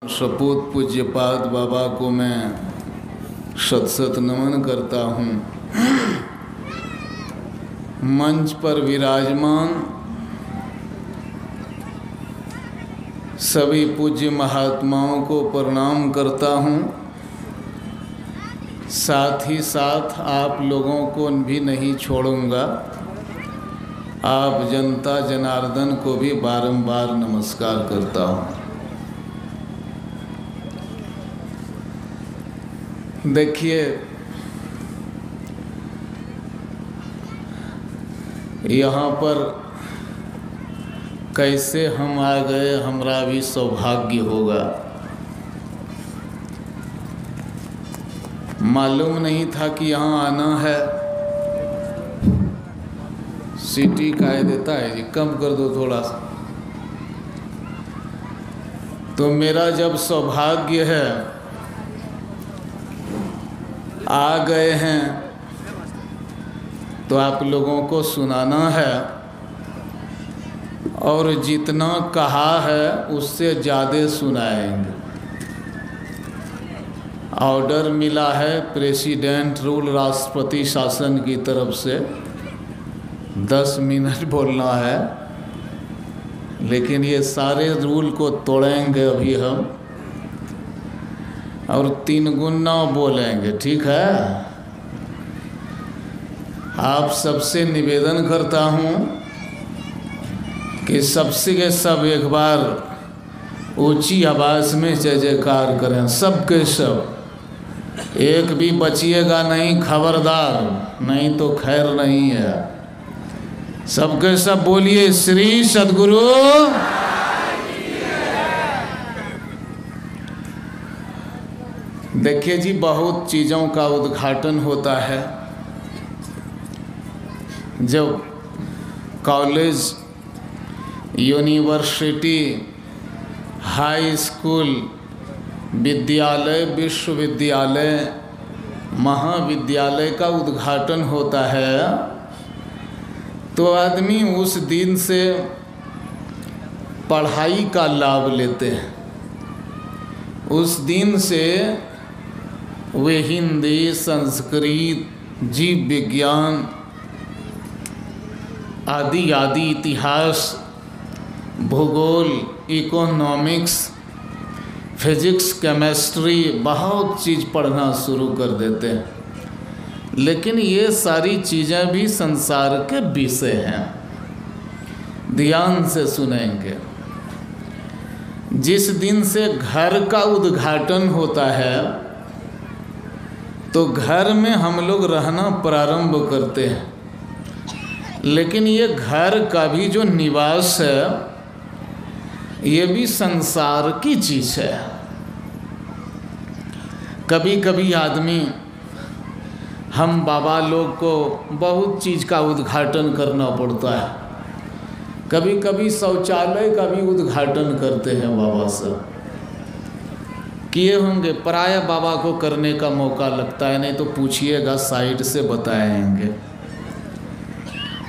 सपूत पूज्यपाद बाबा को मैं शत शत नमन करता हूँ। मंच पर विराजमान सभी पूज्य महात्माओं को प्रणाम करता हूँ। साथ ही साथ आप लोगों को भी नहीं छोड़ूंगा। आप जनता जनार्दन को भी बारंबार नमस्कार करता हूँ। देखिए, यहाँ पर कैसे हम आ गए, हमारा भी सौभाग्य होगा। मालूम नहीं था कि यहाँ आना है। सीटी काय देता है जी, कम कर दो थोड़ा सा। तो मेरा जब सौभाग्य है, आ गए हैं, तो आप लोगों को सुनाना है। और जितना कहा है उससे ज़्यादा सुनाएंगे। ऑर्डर मिला है प्रेसिडेंट रूल, राष्ट्रपति शासन की तरफ से 10 मिनट बोलना है, लेकिन ये सारे रूल को तोड़ेंगे अभी हम, और 3 गुना बोलेंगे। ठीक है? आप सबसे निवेदन करता हूँ कि सबसे के सब एक बार ऊंची आवाज़ में जय जयकार करें। सबके सब, एक भी बचिएगा नहीं, खबरदार, नहीं तो खैर नहीं है। सबके सब बोलिए श्री सद्गुरु। देखिए जी, बहुत चीज़ों का उद्घाटन होता है। जब कॉलेज, यूनिवर्सिटी, हाई स्कूल, विद्यालय, विश्वविद्यालय, महाविद्यालय का उद्घाटन होता है, तो आदमी उस दिन से पढ़ाई का लाभ लेते हैं। उस दिन से वे हिंदी, संस्कृत, जीव विज्ञान आदि आदि, इतिहास, भूगोल, इकोनॉमिक्स, फिजिक्स, केमिस्ट्री, बहुत चीज़ पढ़ना शुरू कर देते हैं। लेकिन ये सारी चीज़ें भी संसार के विषय हैं। ध्यान से सुनेंगे। जिस दिन से घर का उद्घाटन होता है, तो घर में हम लोग रहना प्रारंभ करते हैं। लेकिन ये घर का भी जो निवास है, ये भी संसार की चीज़ है। कभी कभी आदमी, हम बाबा लोग को बहुत चीज़ का उद्घाटन करना पड़ता है। कभी कभी शौचालय का भी उद्घाटन करते हैं बाबा साहब। किए होंगे, प्राय बाबा को करने का मौका लगता है, नहीं तो पूछिएगा, साइड से बताएंगे।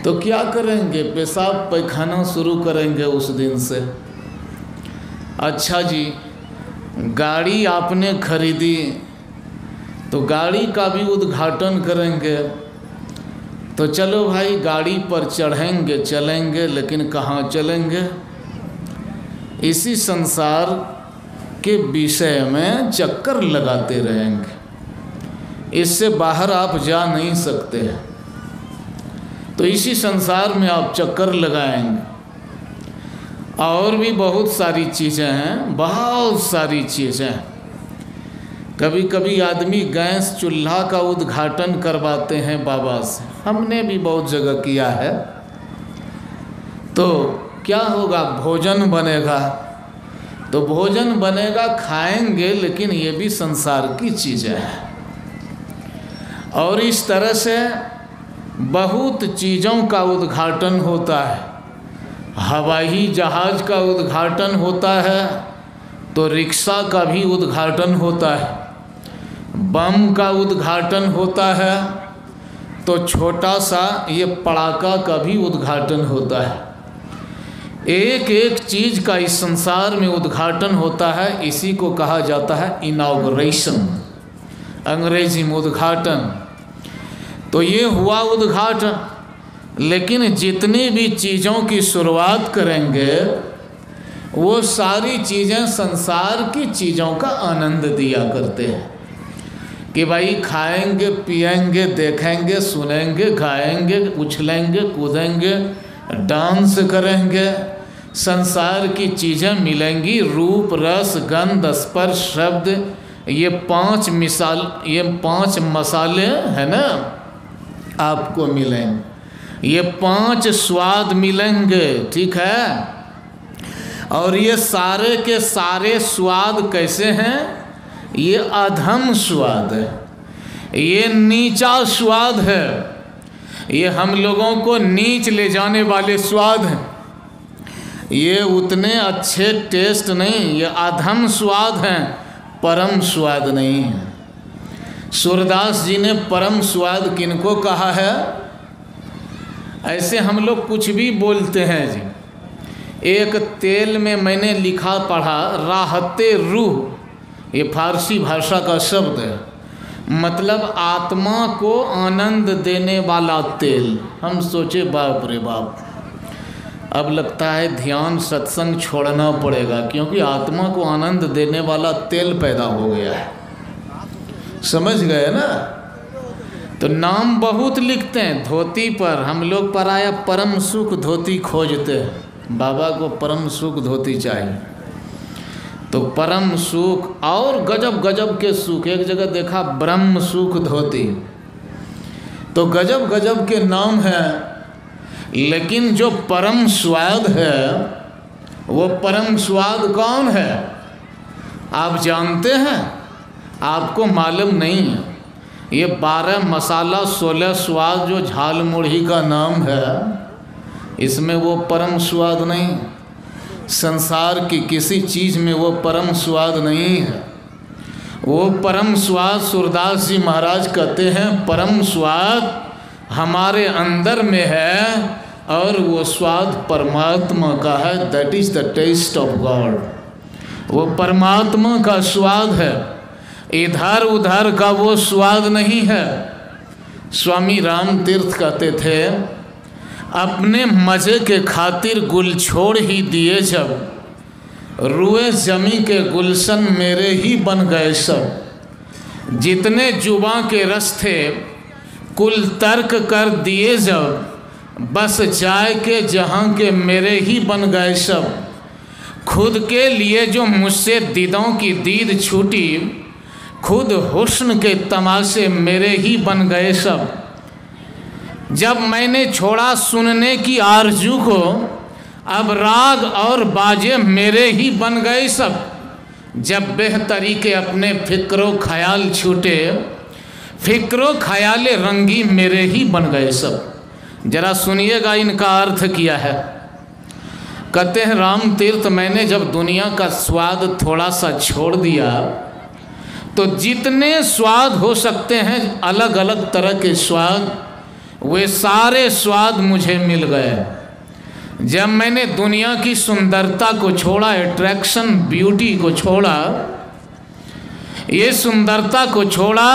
तो क्या करेंगे, पेशाब पैखाना शुरू करेंगे उस दिन से। अच्छा जी, गाड़ी आपने खरीदी, तो गाड़ी का भी उद्घाटन करेंगे। तो चलो भाई, गाड़ी पर चढ़ेंगे, चलेंगे, लेकिन कहाँ चलेंगे? इसी संसार के विषय में चक्कर लगाते रहेंगे। इससे बाहर आप जा नहीं सकते हैं। तो इसी संसार में आप चक्कर लगाएंगे। और भी बहुत सारी चीज़ें हैं, बहुत सारी चीज़ें। कभी कभी आदमी गैस चूल्हा का उद्घाटन करवाते हैं बाबा से। हमने भी बहुत जगह किया है। तो क्या होगा, भोजन बनेगा, तो भोजन बनेगा, खाएंगे, लेकिन ये भी संसार की चीज़ें हैं। और इस तरह से बहुत चीज़ों का उद्घाटन होता है। हवाई जहाज़ का उद्घाटन होता है, तो रिक्शा का भी उद्घाटन होता है। बम का उद्घाटन होता है, तो छोटा सा ये पड़ाका का भी उद्घाटन होता है। एक एक चीज़ का इस संसार में उद्घाटन होता है, इसी को कहा जाता है इनॉग्रेशन, अंग्रेजी में उद्घाटन। तो ये हुआ उद्घाटन। लेकिन जितनी भी चीज़ों की शुरुआत करेंगे वो सारी चीज़ें संसार की चीज़ों का आनंद दिया करते हैं कि भाई खाएंगे, पिएंगे, देखेंगे, सुनेंगे, गाएंगे, उछलेंगे, कूदेंगे, डांस करेंगे, संसार की चीज़ें मिलेंगी, रूप, रस, गंध, स्पर्श, शब्द, ये पांच मसाले हैं ना, आपको मिलेंगे, ये 5 स्वाद मिलेंगे, ठीक है। और ये सारे के सारे स्वाद कैसे हैं? ये अधम स्वाद है, ये नीचा स्वाद है, ये हम लोगों को नीच ले जाने वाले स्वाद हैं, ये उतने अच्छे टेस्ट नहीं, ये अधम स्वाद हैं, परम स्वाद नहीं है। सूरदास जी ने परम स्वाद किनको कहा है? ऐसे हम लोग कुछ भी बोलते हैं जी। एक तेल में मैंने लिखा पढ़ा राहते रूह, ये फारसी भाषा का शब्द है, मतलब आत्मा को आनंद देने वाला तेल। हम सोचे बाप रे बाप, अब लगता है ध्यान सत्संग छोड़ना पड़ेगा, क्योंकि आत्मा को आनंद देने वाला तेल पैदा हो गया है। समझ गए ना? तो नाम बहुत लिखते हैं धोती पर, हम लोग पर आया परम सुख धोती खोजते हैं, बाबा को परम सुख धोती चाहिए। तो परम सुख और गजब गजब के सुख, एक जगह देखा ब्रह्म सुख धोती, तो गजब गजब के नाम हैं। लेकिन जो परम स्वाद है, वो परम स्वाद कौन है आप जानते हैं? आपको मालूम नहीं है। ये 12 मसाला 16 स्वाद जो झाल मुढ़ी का नाम है, इसमें वो परम स्वाद नहीं, संसार की किसी चीज़ में वो परम स्वाद नहीं है। वो परम स्वाद सूरदास जी महाराज कहते हैं परम स्वाद हमारे अंदर में है, और वो स्वाद परमात्मा का है। That is the taste of God. वो परमात्मा का स्वाद है, इधर उधर का वो स्वाद नहीं है। स्वामी राम तीर्थ कहते थे अपने मज़े के खातिर गुल छोड़ ही दिए जब, रुए जमी के गुलशन मेरे ही बन गए सब। जितने जुबां के रस थे कुल तर्क कर दिए जब, बस जाए के जहाँ के मेरे ही बन गए सब। खुद के लिए जो मुझसे दीदों की दीद छूटी, खुद हुस्न के तमाशे मेरे ही बन गए सब। जब मैंने छोड़ा सुनने की आरजू को, अब राग और बाजे मेरे ही बन गए सब। जब बेहतरी के अपने फिक्रो ख्याल छूटे, फिक्रो ख्याल रंगी मेरे ही बन गए सब। जरा सुनिएगा इनका अर्थ किया है। कहते हैं राम तीर्थ मैंने जब दुनिया का स्वाद थोड़ा सा छोड़ दिया, तो जितने स्वाद हो सकते हैं अलग अलग तरह के स्वाद, वे सारे स्वाद मुझे मिल गए। जब मैंने दुनिया की सुंदरता को छोड़ा, अट्रैक्शन ब्यूटी को छोड़ा, ये सुंदरता को छोड़ा,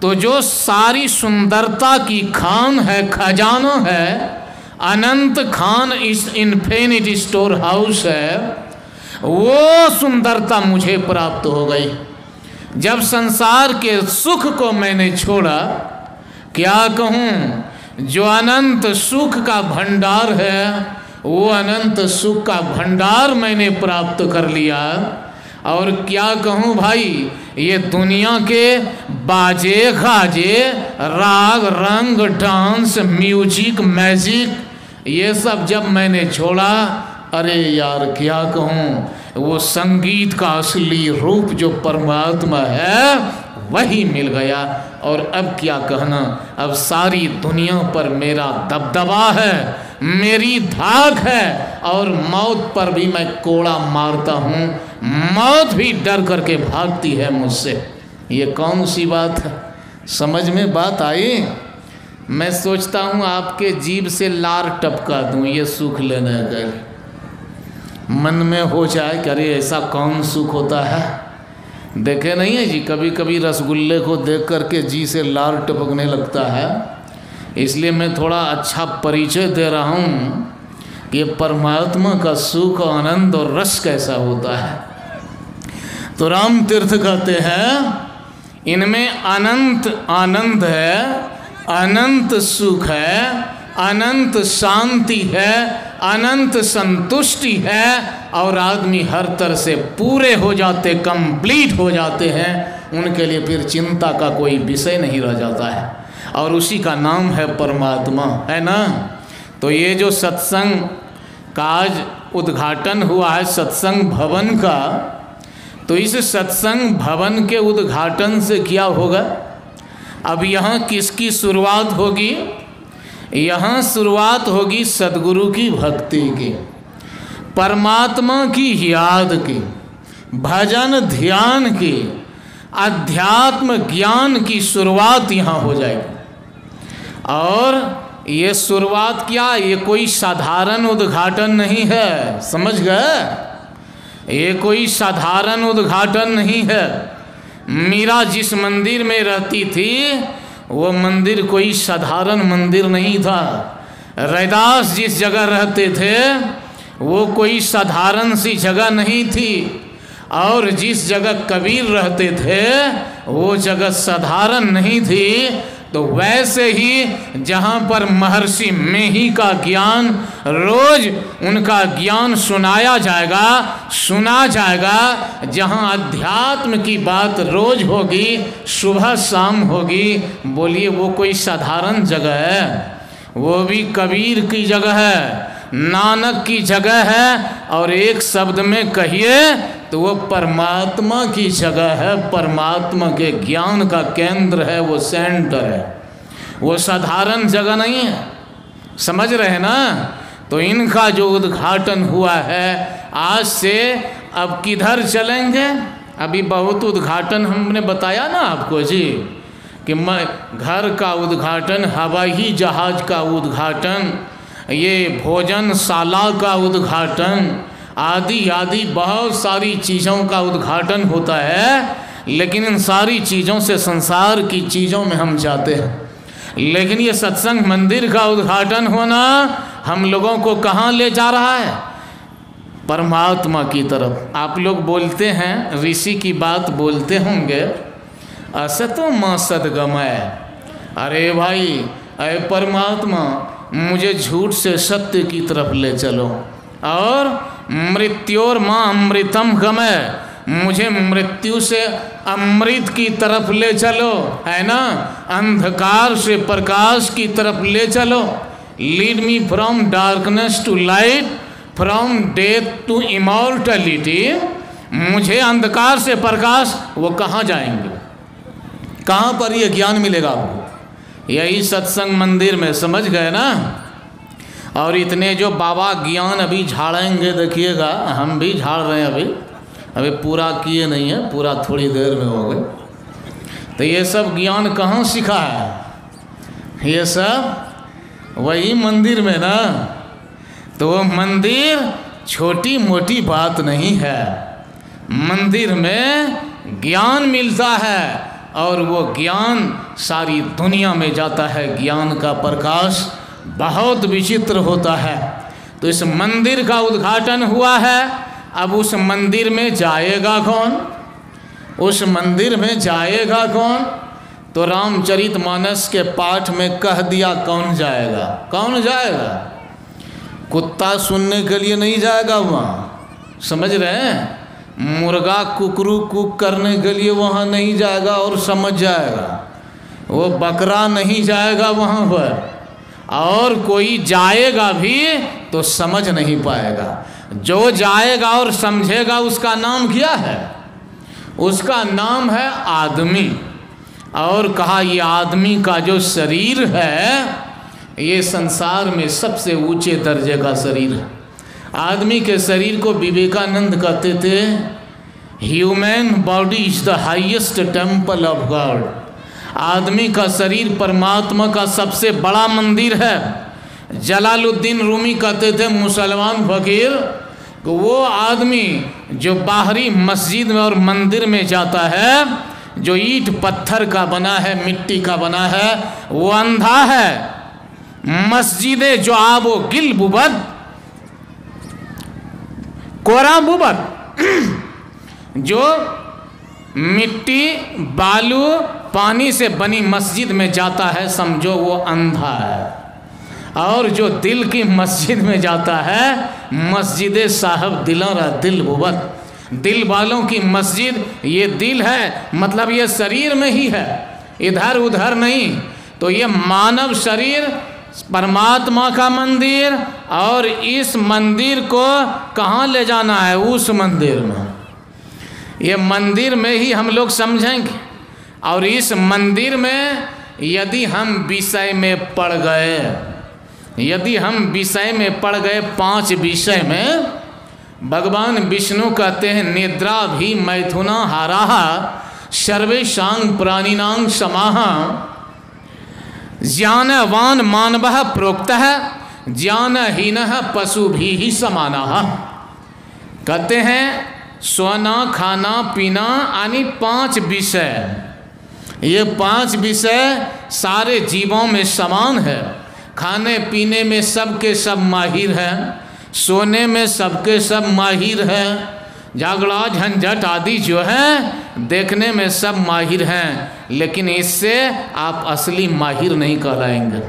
तो जो सारी सुंदरता की खान है, खजाना है, अनंत खान इस इन्फिनिट स्टोर हाउस है, वो सुंदरता मुझे प्राप्त हो गई। जब संसार के सुख को मैंने छोड़ा, क्या कहूँ, जो अनंत सुख का भंडार है, वो अनंत सुख का भंडार मैंने प्राप्त कर लिया। और क्या कहूँ भाई, ये दुनिया के बाजे गाजे, राग रंग, डांस, म्यूजिक, मैजिक, ये सब जब मैंने छोड़ा, अरे यार क्या कहूँ, वो संगीत का असली रूप जो परमात्मा है वही मिल गया। और अब क्या कहना, अब सारी दुनिया पर मेरा दबदबा है, मेरी धाक है, और मौत पर भी मैं कोड़ा मारता हूँ, मौत भी डर करके भागती है मुझसे। ये कौन सी बात है? समझ में बात आई? मैं सोचता हूँ आपके जीभ से लार टपका दूँ ये सुख लेने का। मन में हो जाए कि अरे ऐसा कौन सुख होता है। देखे नहीं है जी, कभी कभी रसगुल्ले को देख करके जी से लार टपकने लगता है। इसलिए मैं थोड़ा अच्छा परिचय दे रहा हूँ कि परमात्मा का सुख आनंद और रस कैसा होता है। तो राम तीर्थ कहते हैं इनमें अनंत आनंद है, अनंत सुख है, अनंत शांति है, अनंत संतुष्टि है और आदमी हर तरह से पूरे हो जाते, कंप्लीट हो जाते हैं। उनके लिए फिर चिंता का कोई विषय नहीं रह जाता है और उसी का नाम है परमात्मा, है ना। तो ये जो सत्संग का आज उद्घाटन हुआ है सत्संग भवन का, तो इस सत्संग भवन के उद्घाटन से क्या होगा? अब यहाँ किसकी शुरुआत होगी? यहाँ शुरुआत होगी सद्गुरु की भक्ति की, परमात्मा की याद की, भजन ध्यान की, अध्यात्म ज्ञान की शुरुआत यहाँ हो जाएगी। और ये शुरुआत क्या, ये कोई साधारण उद्घाटन नहीं है, समझ गए? ये कोई साधारण उद्घाटन नहीं है। मीरा जिस मंदिर में रहती थी वो मंदिर कोई साधारण मंदिर नहीं था। रैदास जिस जगह रहते थे वो कोई साधारण सी जगह नहीं थी। और जिस जगह कबीर रहते थे वो जगह साधारण नहीं थी। तो वैसे ही जहाँ पर महर्षि मेही का ज्ञान रोज उनका ज्ञान सुनाया जाएगा, सुना जाएगा, जहाँ अध्यात्म की बात रोज होगी, सुबह शाम होगी, बोलिए वो कोई साधारण जगह है? वो भी कबीर की जगह है, नानक की जगह है, और एक शब्द में कहिए तो वो परमात्मा की जगह है, परमात्मा के ज्ञान का केंद्र है, वो सेंटर है, वो साधारण जगह नहीं है। समझ रहे हैं ना। तो इनका जो उद्घाटन हुआ है आज से, अब किधर चलेंगे? अभी बहुत उद्घाटन हमने बताया ना आपको जी, कि घर का उद्घाटन, हवाई जहाज का उद्घाटन, ये भोजनशाला का उद्घाटन, आदि आदि बहुत सारी चीज़ों का उद्घाटन होता है। लेकिन इन सारी चीज़ों से, संसार की चीज़ों में हम जाते हैं। लेकिन ये सत्संग मंदिर का उद्घाटन होना हम लोगों को कहाँ ले जा रहा है? परमात्मा की तरफ। आप लोग बोलते हैं, ऋषि की बात बोलते होंगे, असतो माँ सद्गमय। अरे भाई, अरे परमात्मा मुझे झूठ से सत्य की तरफ ले चलो, और मृत्योर माँ अमृतम गमय, मुझे मृत्यु से अमृत की तरफ ले चलो, है ना। अंधकार से प्रकाश की तरफ ले चलो। Lead me from darkness to light, from death to immortality. मुझे अंधकार से प्रकाश, वो कहाँ जाएंगे? कहाँ पर ये ज्ञान मिलेगा आपको? यही सत्संग मंदिर में, समझ गए ना। और इतने जो बाबा ज्ञान अभी झाड़ेंगे, देखिएगा, हम भी झाड़ रहे हैं अभी पूरा किए नहीं है, पूरा थोड़ी देर में हो गए। तो ये सब ज्ञान कहाँ सीखा है? ये सब वही मंदिर में ना। तो वो मंदिर छोटी मोटी बात नहीं है, मंदिर में ज्ञान मिलता है और वो ज्ञान सारी दुनिया में जाता है। ज्ञान का प्रकाश बहुत विचित्र होता है। तो इस मंदिर का उद्घाटन हुआ है। अब उस मंदिर में जाएगा कौन? उस मंदिर में जाएगा कौन? तो रामचरितमानस के पाठ में कह दिया कौन जाएगा। कौन जाएगा? कुत्ता सुनने के लिए नहीं जाएगा वहाँ, समझ रहे हैं। मुर्गा कुकरू कुक करने के लिए वहाँ नहीं जाएगा और समझ जाएगा। वो बकरा नहीं जाएगा वहाँ पर, और कोई जाएगा भी तो समझ नहीं पाएगा। जो जाएगा और समझेगा उसका नाम क्या है? उसका नाम है आदमी। और कहा ये आदमी का जो शरीर है ये संसार में सबसे ऊंचे दर्जे का शरीर है। आदमी के शरीर को विवेकानंद कहते थे, human body is the highest temple of God. आदमी का शरीर परमात्मा का सबसे बड़ा मंदिर है। जलालुद्दीन रूमी कहते थे, मुसलमान फकीर, कि वो आदमी जो बाहरी मस्जिद में और मंदिर में जाता है, जो ईंट पत्थर का बना है, मिट्टी का बना है, वो अंधा है। मस्जिदें जो आबो गिल बुबद कोरा बुबद, जो मिट्टी बालू पानी से बनी मस्जिद में जाता है, समझो वो अंधा है। और जो दिल की मस्जिद में जाता है, मस्जिद साहब दिलारा दिल बुबद, दिल वालों की मस्जिद, ये दिल है मतलब ये शरीर में ही है, इधर उधर नहीं। तो ये मानव शरीर परमात्मा का मंदिर, और इस मंदिर को कहाँ ले जाना है? उस मंदिर में। ये मंदिर में ही हम लोग समझेंगे। और इस मंदिर में यदि हम विषय में पड़ गए, यदि हम विषय में पड़ गए, 5 विषय में, भगवान विष्णु कहते हैं निद्रा भी मैथुना हाराह सर्वेषां प्राणिनां समाह ज्ञानवान मानवः प्रोक्तः ज्ञानहीनः पशु भी ही समानः। कहते हैं सोना खाना पीना यानी 5 विषय, ये 5 विषय सारे जीवों में समान है। खाने पीने में सबके सब माहिर हैं, सोने में सबके सब माहिर हैं, झगड़ा झंझट आदि जो है देखने में सब माहिर हैं, लेकिन इससे आप असली माहिर नहीं कहलाएंगे।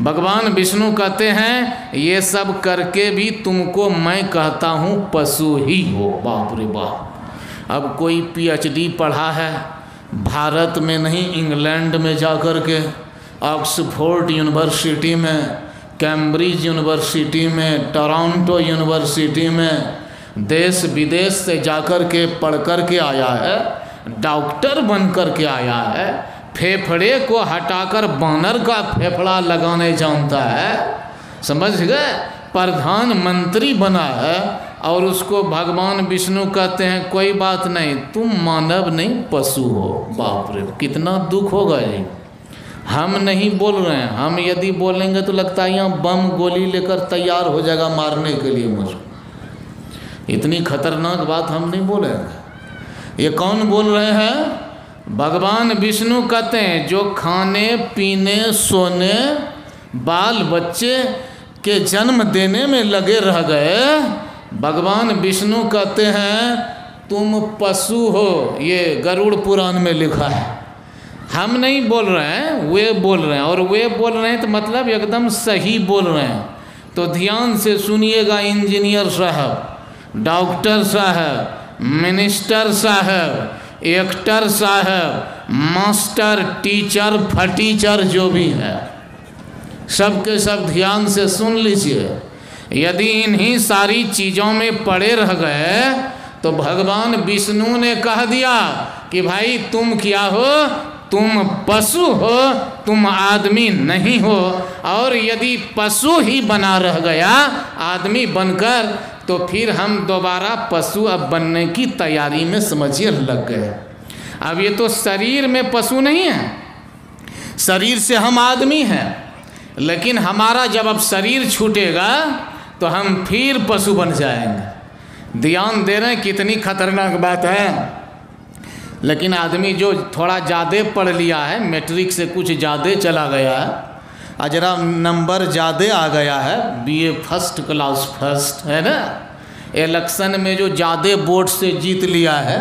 भगवान विष्णु कहते हैं ये सब करके भी तुमको मैं कहता हूँ पशु ही हो। बाप रे बाप। अब कोई PhD पढ़ा है भारत में नहीं, इंग्लैंड में जाकर के, ऑक्सफोर्ड यूनिवर्सिटी में, कैम्ब्रिज यूनिवर्सिटी में, टोरंटो यूनिवर्सिटी में, देश विदेश से जाकर के पढ़ कर के आया है, डॉक्टर बन कर के आया है, फेफड़े को हटाकर बानर का फेफड़ा लगाने जानता है, समझ गए, प्रधानमंत्री बना है, और उसको भगवान विष्णु कहते हैं कोई बात नहीं, तुम मानव नहीं पशु हो। बाप रे, कितना दुख होगा ये। हम नहीं बोल रहे हैं, हम यदि बोलेंगे तो लगता है यहाँ बम गोली लेकर तैयार हो जाएगा मारने के लिए मुझको। इतनी खतरनाक बात हम नहीं बोलेंगे। ये कौन बोल रहे हैं? भगवान विष्णु कहते हैं जो खाने पीने सोने बाल बच्चे के जन्म देने में लगे रह गए, भगवान विष्णु कहते हैं तुम पशु हो। ये गरुड़ पुराण में लिखा है, हम नहीं बोल रहे हैं, वे बोल रहे हैं। और वे बोल रहे हैं तो मतलब एकदम सही बोल रहे हैं। तो ध्यान से सुनिएगा, इंजीनियर साहब, डॉक्टर साहब, मिनिस्टर साहब, एक्टर साहब, मास्टर, टीचर, फटीचर जो भी है, सबके सब ध्यान से सुन लीजिए। यदि इन्हीं सारी चीज़ों में पड़े रह गए तो भगवान विष्णु ने कह दिया कि भाई तुम क्या हो? तुम पशु हो, तुम आदमी नहीं हो। और यदि पशु ही बना रह गया आदमी बनकर, तो फिर हम दोबारा पशु अब बनने की तैयारी में समझिए लग गए। अब ये तो शरीर में पशु नहीं है, शरीर से हम आदमी हैं, लेकिन हमारा जब अब शरीर छूटेगा तो हम फिर पशु बन जाएंगे। ध्यान दे रहे हैं कितनी खतरनाक बात है। लेकिन आदमी जो थोड़ा ज़्यादा पढ़ लिया है, मैट्रिक से कुछ ज़्यादा चला गया है, अजरा नंबर ज़्यादा आ गया है, BA फर्स्ट क्लास फर्स्ट है ना, इलेक्शन में जो ज़्यादा वोट से जीत लिया है,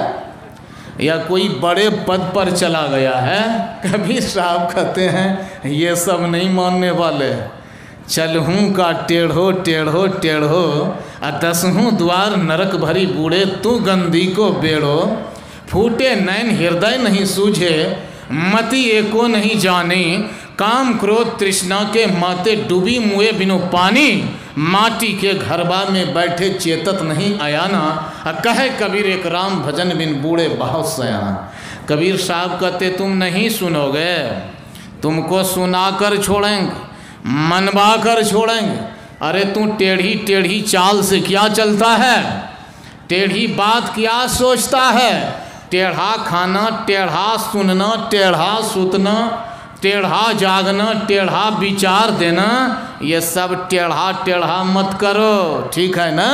या कोई बड़े पद पर चला गया है, कभी साहब कहते हैं ये सब नहीं मानने वाले। चलहूँ का टेढ़ो टेढ़ो टेढ़ो, 10 द्वार नरक भरी बूढ़े, तू गंदी को बेड़ो, फूटे नैन हृदय नहीं सूझे, मति एको नहीं जाने, काम क्रोध तृष्णा के माते डूबी मुए बिनु पानी, माटी के घरबा में बैठे चेतत नहीं आयाना, कहे कबीर एक राम भजन बिन बूढ़े बहुत सयाना। कबीर साहब कहते तुम नहीं सुनोगे, तुमको सुनाकर छोड़ेंगे, मनवा कर छोड़ेंगे। अरे तू टेढ़ी टेढ़ी चाल से क्या चलता है, टेढ़ी बात क्या सोचता है, टेढ़ा खाना, टेढ़ा सुनना, टेढ़ा सुतना, टेढ़ा जागना, टेढ़ा विचार देना, ये सब टेढ़ा टेढ़ा मत करो, ठीक है ना।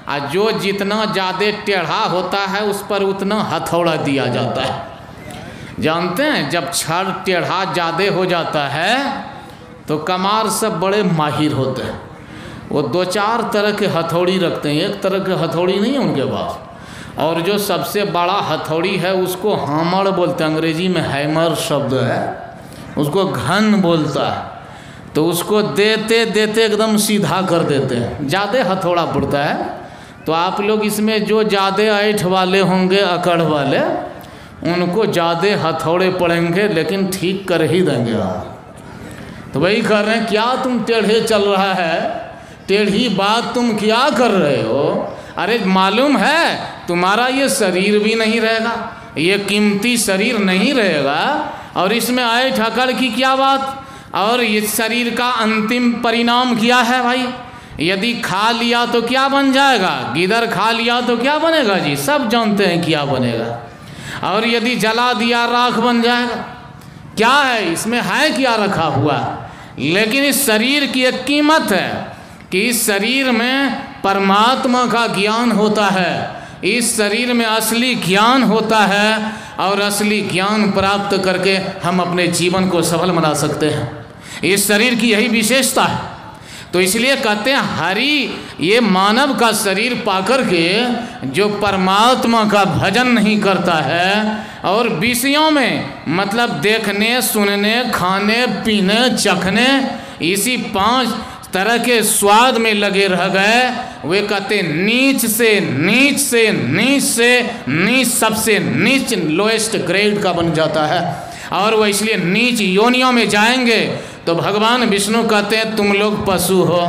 और जो जितना ज़्यादा टेढ़ा होता है उस पर उतना हथौड़ा दिया जाता है। जानते हैं जब छड़ टेढ़ा ज़्यादा हो जाता है तो कमार सब बड़े माहिर होते हैं, वो 2-4 तरह के हथौड़ी रखते हैं, एक तरह के हथौड़ी नहीं है उनके पास। और जो सबसे बड़ा हथौड़ी है उसको हैमर बोलते हैं, अंग्रेजी में हैमर शब्द है, उसको घन बोलता है। तो उसको देते देते एकदम सीधा कर देते हैं, ज़्यादा हथौड़ा पड़ता है। तो आप लोग इसमें जो ज़्यादा ऐठ वाले होंगे, अकड़ वाले, उनको ज़्यादा हथौड़े पड़ेंगे, लेकिन ठीक कर ही देंगे आप। तो वही कर रहे हैं, क्या तुम टेढ़े चल रहा है, टेढ़ी बात तुम क्या कर रहे हो? अरे मालूम है तुम्हारा ये शरीर भी नहीं रहेगा, ये कीमती शरीर नहीं रहेगा, और इसमें ऐठ अकड़ की क्या बात? और इस शरीर का अंतिम परिणाम क्या है भाई? यदि खा लिया तो क्या बन जाएगा? गिदर खा लिया तो क्या बनेगा जी? सब जानते हैं क्या बनेगा। और यदि जला दिया राख बन जाएगा। क्या है इसमें, है क्या रखा हुआ? लेकिन इस शरीर की एक कीमत है कि इस शरीर में परमात्मा का ज्ञान होता है, इस शरीर में असली ज्ञान होता है, और असली ज्ञान प्राप्त करके हम अपने जीवन को सफल बना सकते हैं। इस शरीर की यही विशेषता है। तो इसलिए कहते हैं हरि ये मानव का शरीर पाकर के जो परमात्मा का भजन नहीं करता है और विषयों में मतलब देखने, सुनने, खाने, पीने, चखने, इसी 5 तरह के स्वाद में लगे रह गए, वे कहते नीच से नीच से नीच से नीच, सबसे नीच लोएस्ट ग्रेड का बन जाता है। और वह इसलिए नीच योनियों में जाएंगे। तो भगवान विष्णु कहते हैं तुम लोग पशु हो,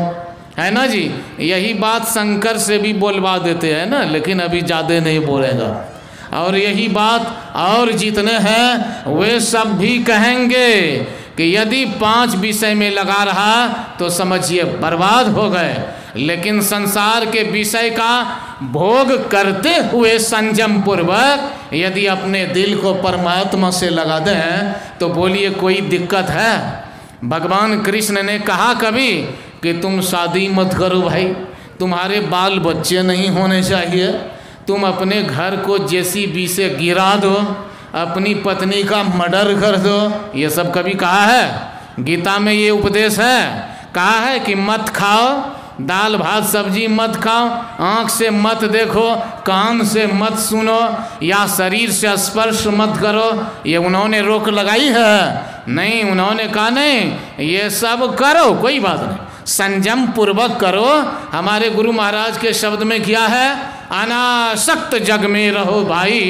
है ना जी। यही बात शंकर से भी बोलवा देते हैं ना, लेकिन अभी ज़्यादा नहीं बोलेगा। और यही बात और जितने हैं वे सब भी कहेंगे कि यदि 5 विषय में लगा रहा तो समझिए बर्बाद हो गए। लेकिन संसार के विषय का भोग करते हुए संयम पूर्वक यदि अपने दिल को परमात्मा से लगा दें तो बोलिए कोई दिक्कत है? भगवान कृष्ण ने कहा कभी कि तुम शादी मत करो भाई, तुम्हारे बाल बच्चे नहीं होने चाहिए, तुम अपने घर को जेसीबी से गिरा दो, अपनी पत्नी का मर्डर कर दो। ये सब कभी कहा है? गीता में ये उपदेश है। कहा है कि मत खाओ, दाल भात सब्जी मत खाओ, आँख से मत देखो, कान से मत सुनो, या शरीर से स्पर्श मत करो। ये उन्होंने रोक लगाई है? नहीं, उन्होंने कहा नहीं ये सब करो, कोई बात नहीं, संयम पूर्वक करो। हमारे गुरु महाराज के शब्द में क्या है? अनासक्त जग में रहो भाई,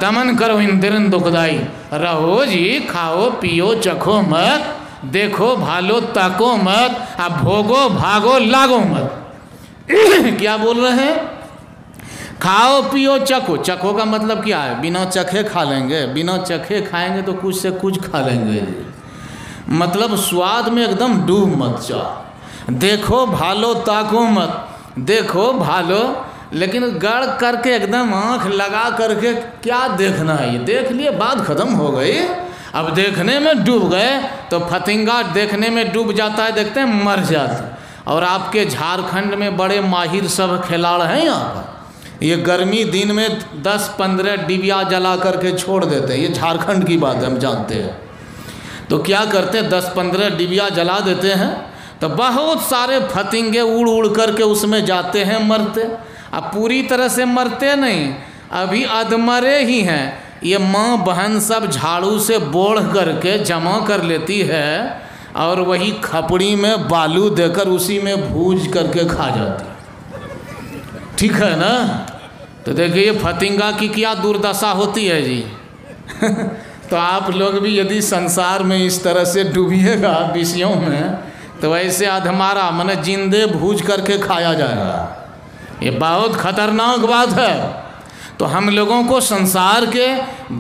दमन करो इंद्रियन दुखदाई। रहो जी, खाओ पियो चखो मत, देखो भालो ताको मत, अब भोगो भागो लागो मत। क्या बोल रहे हैं? खाओ पियो चखो। चखो का मतलब क्या है? बिना चखे खा लेंगे, बिना चखे खाएंगे तो कुछ से कुछ खा लेंगे। मतलब स्वाद में एकदम डूब मत जाओ। देखो भालो ताको मत, देखो भालो, लेकिन गड़ करके एकदम आँख लगा करके क्या देखना है? ये देख लिए, बात खत्म हो गई। अब देखने में डूब गए तो फतिंगा देखने में डूब जाता है, देखते हैं मर जाता। और आपके झारखंड में बड़े माहिर सब खिलाड़ हैं यहाँ पर, ये गर्मी दिन में 10-15 डिबिया जला करके छोड़ देते हैं। ये झारखंड की बात है, हम जानते हैं। तो क्या करते हैं, 10-15 डिबिया जला देते हैं तो बहुत सारे फतिंगे उड़ उड़ करके उसमें जाते हैं, मरते। अब पूरी तरह से मरते नहीं, अभी अधमरे ही हैं। ये माँ बहन सब झाड़ू से बोढ़ करके जमा कर लेती है और वही खपड़ी में बालू देकर उसी में भूज करके खा जाती। ठीक है ना? तो देखिए फतिंगा की क्या दुर्दशा होती है जी। तो आप लोग भी यदि संसार में इस तरह से डूबिएगा विषयों में तो वैसे अधमारा माने जिंदे भूज करके खाया जाएगा। ये बहुत खतरनाक बात है। तो हम लोगों को संसार के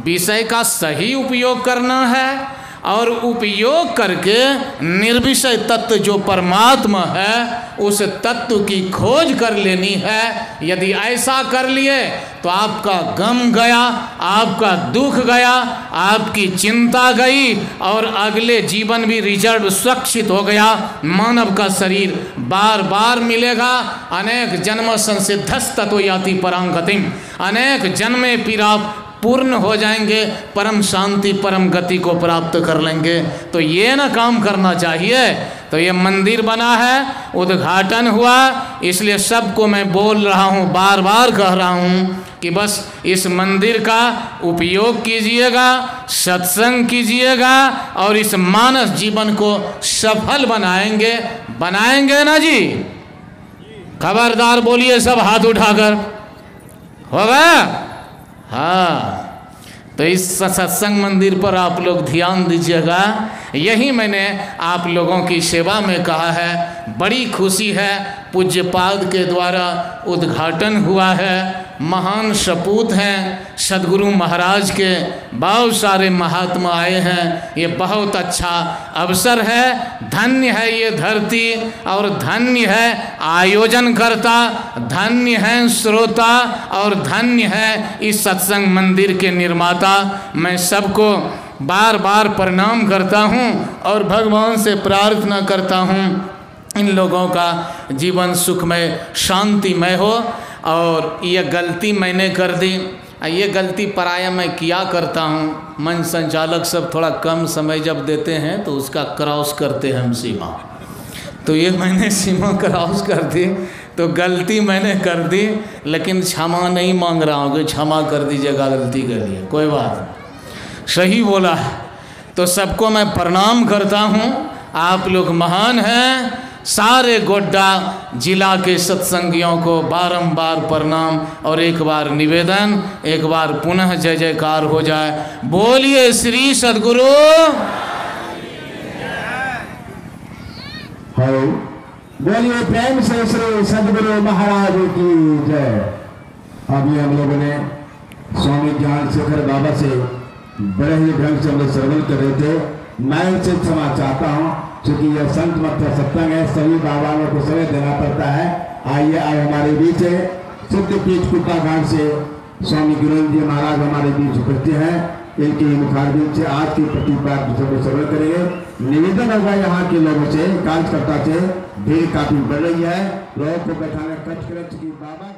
विषय का सही उपयोग करना है और उपयोग करके निर्विषय तत्व जो परमात्मा है उस तत्व की खोज कर लेनी है। यदि ऐसा कर लिए तो आपका गम गया, आपका दुख गया, आपकी चिंता गई और अगले जीवन भी रिजर्व सुरक्षित हो गया। मानव का शरीर बार बार मिलेगा। अनेक जन्म संसिद्धस ततो याति परां गतिम, अनेक जन्मे फिर आप पूर्ण हो जाएंगे, परम शांति परम गति को प्राप्त कर लेंगे। तो ये ना काम करना चाहिए। तो ये मंदिर बना है, उद्घाटन हुआ, इसलिए सबको मैं बोल रहा हूँ, बार बार कह रहा हूँ कि बस इस मंदिर का उपयोग कीजिएगा, सत्संग कीजिएगा और इस मानस जीवन को सफल बनाएंगे ना जी। खबरदार बोलिए सब हाथ उठाकर, होगा? हाँ, तो इस सत्संग मंदिर पर आप लोग ध्यान दीजिएगा। यही मैंने आप लोगों की सेवा में कहा है। बड़ी खुशी है, पूज्यपाद के द्वारा उद्घाटन हुआ है। महान सपूत हैं सदगुरु महाराज के, बहुत सारे महात्मा आए हैं। ये बहुत अच्छा अवसर है। धन्य है ये धरती और धन्य है आयोजनकर्ता, धन्य है श्रोता और धन्य है इस सत्संग मंदिर के निर्माता। मैं सबको बार बार प्रणाम करता हूँ और भगवान से प्रार्थना करता हूँ इन लोगों का जीवन सुखमय शांतिमय हो। और ये गलती मैंने कर दी, ये गलती प्रायः मैं किया करता हूँ। मंच संचालक सब थोड़ा कम समय जब देते हैं तो उसका क्रॉस करते हैं हम सीमा, तो ये मैंने सीमा क्रॉस कर दी, तो गलती मैंने कर दी। लेकिन क्षमा नहीं मांग रहा हूँ कि क्षमा कर दीजिएगा गलती के लिए, कोई बात नहीं, सही बोला है। तो सबको मैं प्रणाम करता हूँ। आप लोग महान हैं। सारे गोड्डा जिला के सत्संगियों को बारंबार प्रणाम और एक बार निवेदन, एक बार पुनः जय जयकार हो जाए। बोलिए श्री सद्गुरु। बोलिए प्रेम से श्री सद्गुरु महाराज की जय। अभी हम लोगों ने स्वामी ज्ञान शेखर बाबा से बड़े ही ढंग से हम लोग श्रवण कर रहे थे। मैं उनसे क्षमा चाहता हूँ क्योंकि यह संत मत सत्संग है, सभी बाबाओं को समय देना पड़ता है। आइए आज हमारे बीच सिद्ध पीठ कुप्पा घाट से स्वामी गुरुदेव जी महाराज हमारे बीच उपस्थित हैं। इनके मुखारबिंद से आज की प्रतिपाद श्रवण करेंगे। निवेदन होगा यहाँ के लोगों से, कार्यकर्ता से, भीड़ काफी बढ़ रही है, लोगों को बैठाने कष्ट की बाबा